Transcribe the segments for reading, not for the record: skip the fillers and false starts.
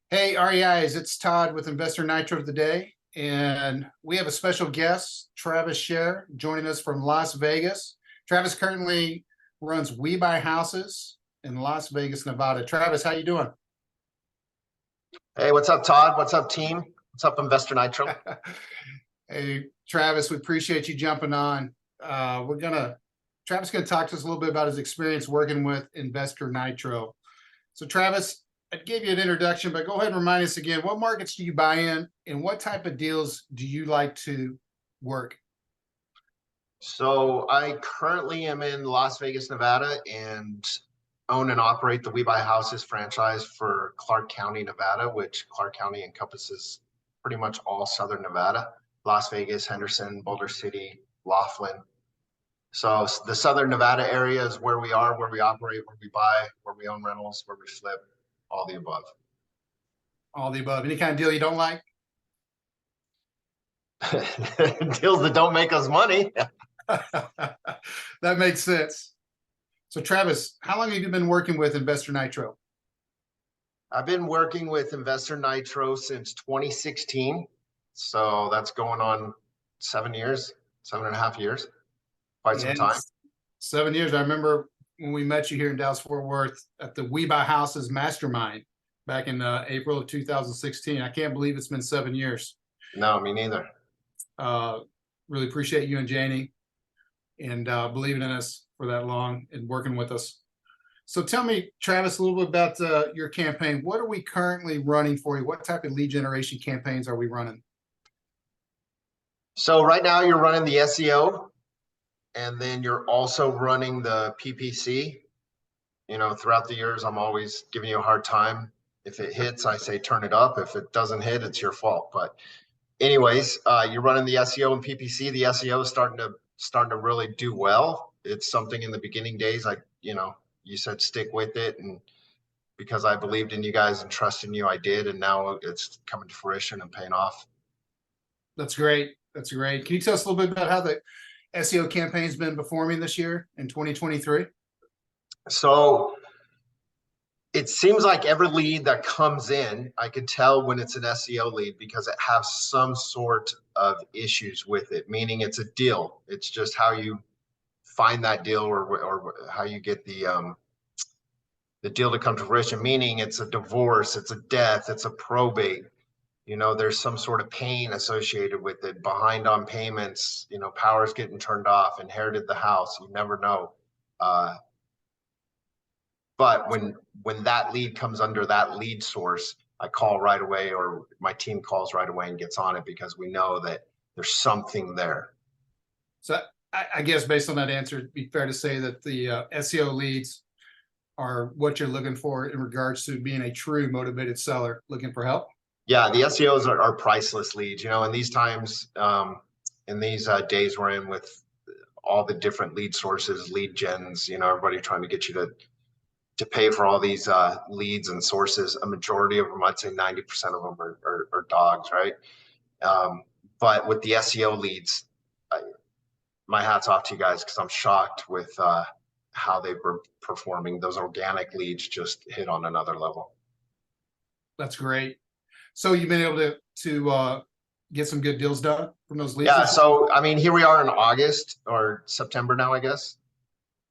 Hey, REIs, it's Todd with Investor Nitro today, and we have a special guest, Travis Schurr, joining us from Las Vegas. Travis currently runs We Buy Houses in Las Vegas, Nevada. Travis, how you doing? Hey, what's up, Todd? What's up, team? What's up, Investor Nitro? Hey, Travis, we appreciate you jumping on. Travis gonna talk to us a little bit about his experience working with Investor Nitro. So, Travis, I gave you an introduction, but go ahead and remind us again, what markets do you buy in and what type of deals do you like to work? So I currently am in Las Vegas, Nevada, and own and operate the We Buy Houses franchise for Clark County, Nevada, which Clark County encompasses pretty much all Southern Nevada, Las Vegas, Henderson, Boulder City, Laughlin. So the Southern Nevada area is where we are, where we operate, where we buy, where we own rentals, where we flip, all the above. All the above. Any kind of deal you don't like? Deals that don't make us money. That makes sense. So, Travis, how long have you been working with Investor Nitro? I've been working with Investor Nitro since 2016. So that's going on 7 years, 7.5 years, quite some time. 7 years. I remember when we met you here in Dallas Fort Worth at the We Buy Houses Mastermind back in April of 2016. I can't believe it's been 7 years. No, me neither. Really appreciate you and Janie and believing in us for that long and working with us. So tell me, Travis, a little bit about your campaign. What are we currently running for you? What type of lead generation campaigns are we running? So right now you're running the SEO, and then you're also running the PPC. You know, throughout the years, I'm always giving you a hard time. If it hits, I say turn it up. If it doesn't hit, it's your fault. But anyways, you're running the SEO and PPC. The SEO is starting to really do well. It's something in the beginning days, you said stick with it, and because I believed in you guys and trusted in you, I did, and now it's coming to fruition and paying off. That's great. That's great. Can you tell us a little bit about how the SEO campaign's been performing this year in 2023? So it seems like every lead that comes in, I can tell when it's an SEO lead because it has some sort of issues with it, meaning it's a deal. It's just how you find that deal or how you get the deal to come to fruition, meaning it's a divorce, it's a death, it's a probate. There's some sort of pain associated with it, behind on payments, power's getting turned off, inherited the house, you never know. But when that lead comes under that lead source, I call right away, or my team calls right away and gets on it because we know that there's something there. So I guess based on that answer, it'd be fair to say that the SEO leads are what you're looking for in regards to being a true motivated seller looking for help. Yeah, the SEOs are priceless leads. In these times, in these days we're in with all the different lead sources, lead gens, everybody trying to get you to pay for all these leads and sources. A majority of them, I'd say 90% of them are dogs, right? But with the SEO leads, my hat's off to you guys because I'm shocked with how they were performing. Those organic leads just hit on another level. That's great. So you've been able to get some good deals done from those leads? Yeah, so I mean, here we are in August or September now, I guess.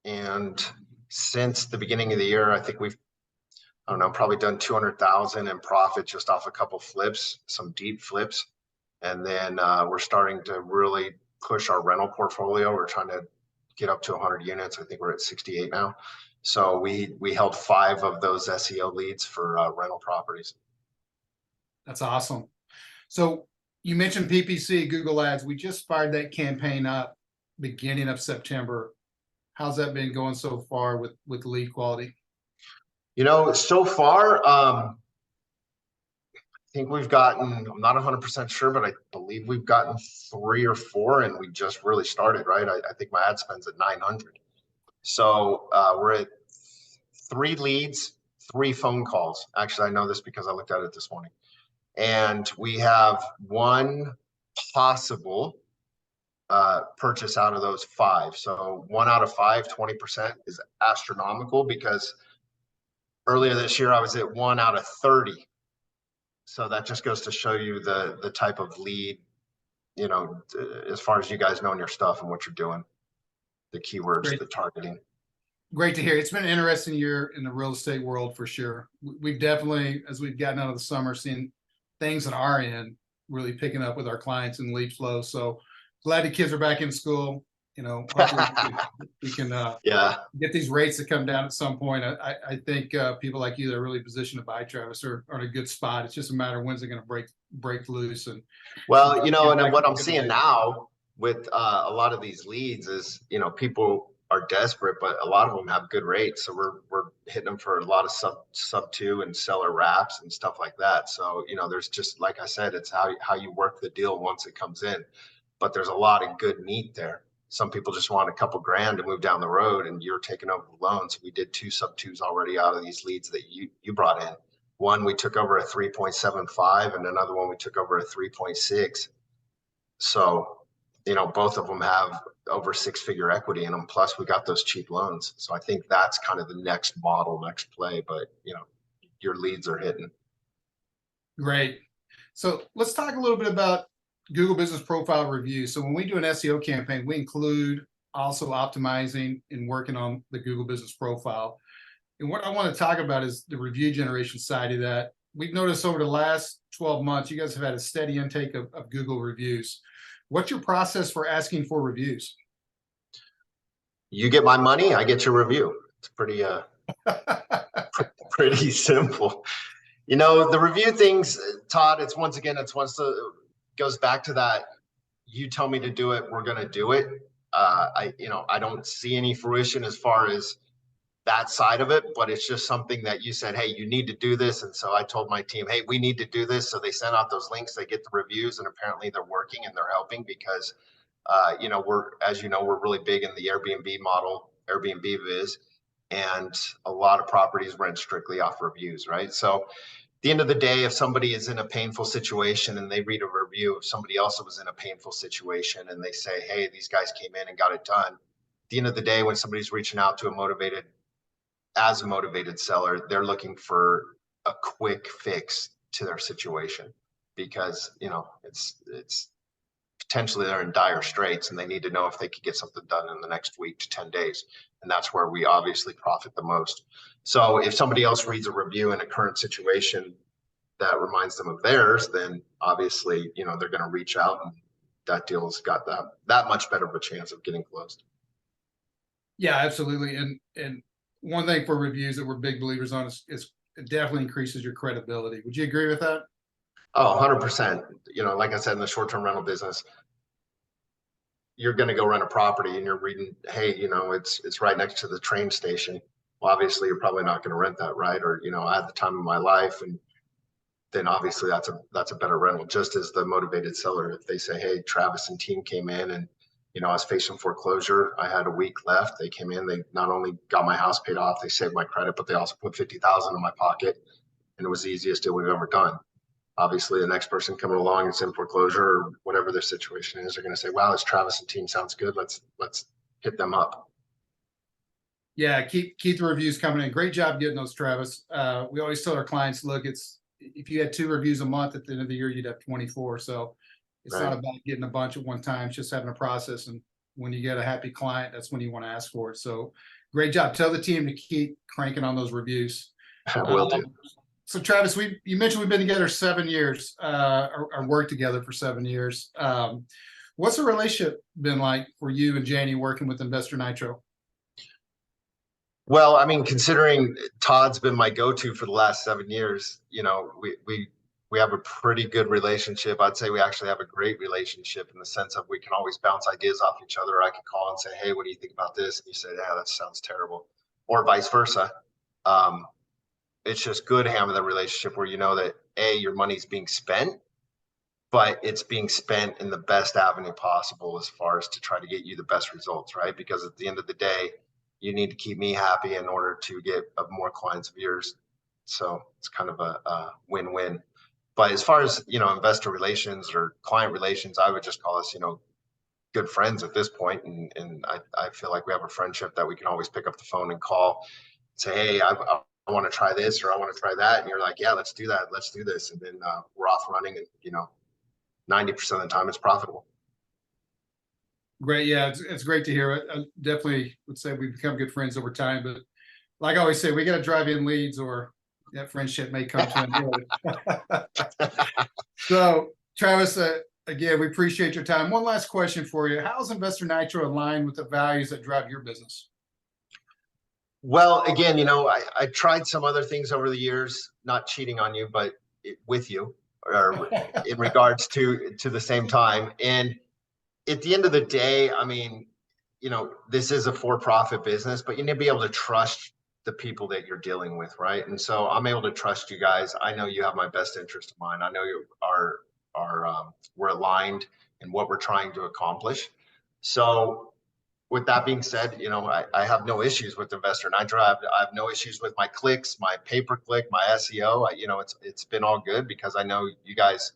And since the beginning of the year, I think we've, I don't know, probably done 200,000 in profit just off a couple flips, some deep flips. And then we're starting to really push our rental portfolio. We're trying to get up to 100 units. I think we're at 68 now. So we held 5 of those SEO leads for rental properties. That's awesome. So you mentioned PPC, Google Ads. We just fired that campaign up beginning of September. How's that been going so far with lead quality? So far, I think we've gotten, I'm not 100% sure, but I believe we've gotten 3 or 4, and we just really started, right? I think my ad spend's at 900. So we're at 3 leads, 3 phone calls. Actually, I know this because I looked at it this morning. And we have 1 possible purchase out of those 5. So 1 out of 5, 20% is astronomical, because earlier this year I was at 1 out of 30 So that just goes to show you the type of lead, you know, as far as you guys knowing your stuff and what you're doing, the keywords, Great. the targeting. Great to hear. It's been an interesting year in the real estate world for sure. We've definitely, as we've gotten out of the summer, seen things on our end really picking up with our clients and lead flow. So glad the kids are back in school. You know, hopefully we can Yeah. get these rates to come down at some point. I think people like you that are really positioned to buy, Travis, are in a good spot. It's just a matter of when's it going to break loose. And Well, you know, get and then back what to I'm seeing now with a lot of these leads is, you know, people are desperate, but a lot of them have good rates. So we're hitting them for a lot of sub two and seller wraps and stuff like that. So, you know, there's just, like I said, it's how you work the deal once it comes in. But there's a lot of good meat there. Some people just want a couple grand to move down the road, and you're taking over the loans. We did 2 sub twos already out of these leads that you brought in. One we took over a 3.75, and another one we took over a 3.6. So, you know, both of them have over 6-figure equity in them. Plus, we got those cheap loans. So I think that's kind of the next model, next play. But you know, your leads are hitting. Great. So let's talk a little bit about Google Business Profile review. So when we do an SEO campaign, we include also optimizing and working on the Google Business Profile. And what I want to talk about is the review generation side of that. We've noticed over the last 12 months, you guys have had a steady intake of Google reviews. What's your process for asking for reviews? You get my money, I get your review. It's pretty pretty simple. You know, the review things, Todd, it's once goes back to that. You tell me to do it, we're going to do it. I don't see any fruition as far as that side of it, but it's just something that you said, hey, you need to do this. And so I told my team, hey, we need to do this. So they sent out those links, they get the reviews, and apparently they're working and they're helping because, you know, we're really big in the Airbnb model, Airbnb biz, and a lot of properties rent strictly off reviews, right? So the end of the day, if somebody is in a painful situation and they read a review of somebody else that was in a painful situation and they say, hey, these guys came in and got it done. At the end of the day, when somebody's reaching out to a motivated seller, they're looking for a quick fix to their situation because, you know, it's potentially they're in dire straits and they need to know if they could get something done in the next week to 10 days. And that's where we obviously profit the most. So if somebody else reads a review in a current situation that reminds them of theirs, then obviously, you know, they're going to reach out and that deal's got that much better of a chance of getting closed. Yeah, absolutely. And one thing for reviews that we're big believers on is it definitely increases your credibility. Would you agree with that? Oh, 100%. You know, like I said, in the short-term rental business, you're going to go rent a property and you're reading, hey, you know, it's right next to the train station. Well, obviously you're probably not going to rent that, right? Or, you know, I had the time of my life, and then obviously that's a better rental. Just as the motivated seller, if they say, hey, Travis and team came in and, you know, I was facing foreclosure, I had a week left. They came in, they not only got my house paid off, they saved my credit, but they also put 50,000 in my pocket, and it was the easiest deal we've ever done. Obviously, the next person coming along and in foreclosure or whatever their situation is, they're going to say, wow, this Travis and team sounds good. Let's hit them up. Yeah, keep the reviews coming in. Great job getting those, Travis. We always tell our clients, look, it's if you had 2 reviews a month at the end of the year, you'd have 24. So it's Right. not about getting a bunch at one time. It's just having a process. And when you get a happy client, that's when you want to ask for it. So great job. Tell the team to keep cranking on those reviews. Will do. So Travis, you mentioned we've been together 7 years, or worked together for 7 years. What's the relationship been like for you and Janie working with Investor Nitro? Well, I mean, considering Todd's been my go-to for the last 7 years, you know, we have a pretty good relationship. I'd say we actually have a great relationship in the sense of we can always bounce ideas off each other. I can call and say, hey, what do you think about this? And you say, yeah, that sounds terrible, or vice versa. It's just good having that relationship where you know that your money's being spent, but it's being spent in the best avenue possible as far as to try to get you the best results, right? Because at the end of the day, you need to keep me happy in order to get more clients of yours. So it's kind of a win-win. But as far as, you know, investor relations or client relations, I would just call us, you know, good friends at this point. And I feel like we have a friendship that we can always pick up the phone and call, say, hey, want to try this or I want to try that. And you're like, yeah, let's do that. Let's do this. And then we're off running and, 90% of the time it's profitable. Great. Yeah, it's great to hear it. I definitely would say we've become good friends over time, but like I always say, we got to drive in leads or that friendship may come to an end. So Travis, again, we appreciate your time. One last question for you. How is Investor Nitro aligned with the values that drive your business? Well, again, I tried some other things over the years, not cheating on you, but with you, or in regards to the same time. And at the end of the day, I mean, this is a for-profit business, but you need to be able to trust the people that you're dealing with, right? And so I'm able to trust you guys. I know you have my best interest in mind. I know you are we're aligned in what we're trying to accomplish. So with that being said, I have no issues with Investor Nitro. I have no issues with my clicks, my pay-per-click, my SEO. It's been all good because I know you guys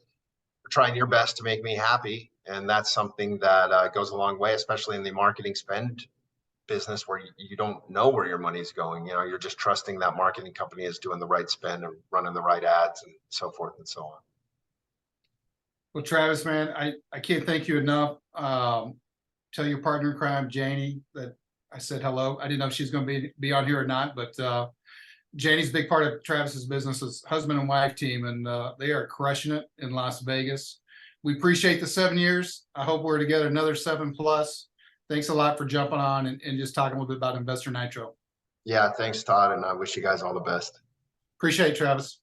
are trying your best to make me happy, and that's something that goes a long way, especially in the marketing spend business where you don't know where your money's going. You're just trusting that marketing company is doing the right spend and running the right ads and so forth and so on. Well, Travis, man, I can't thank you enough. Tell your partner in crime, Janie, that I said hello. I didn't know if she's going to be on here or not, but Janie's a big part of Travis's business, husband and wife team, and they are crushing it in Las Vegas. We appreciate the 7 years. I hope we're together another 7+. Thanks a lot for jumping on and just talking a little bit about Investor Nitro. Yeah, thanks, Todd, and I wish you guys all the best. Appreciate it, Travis.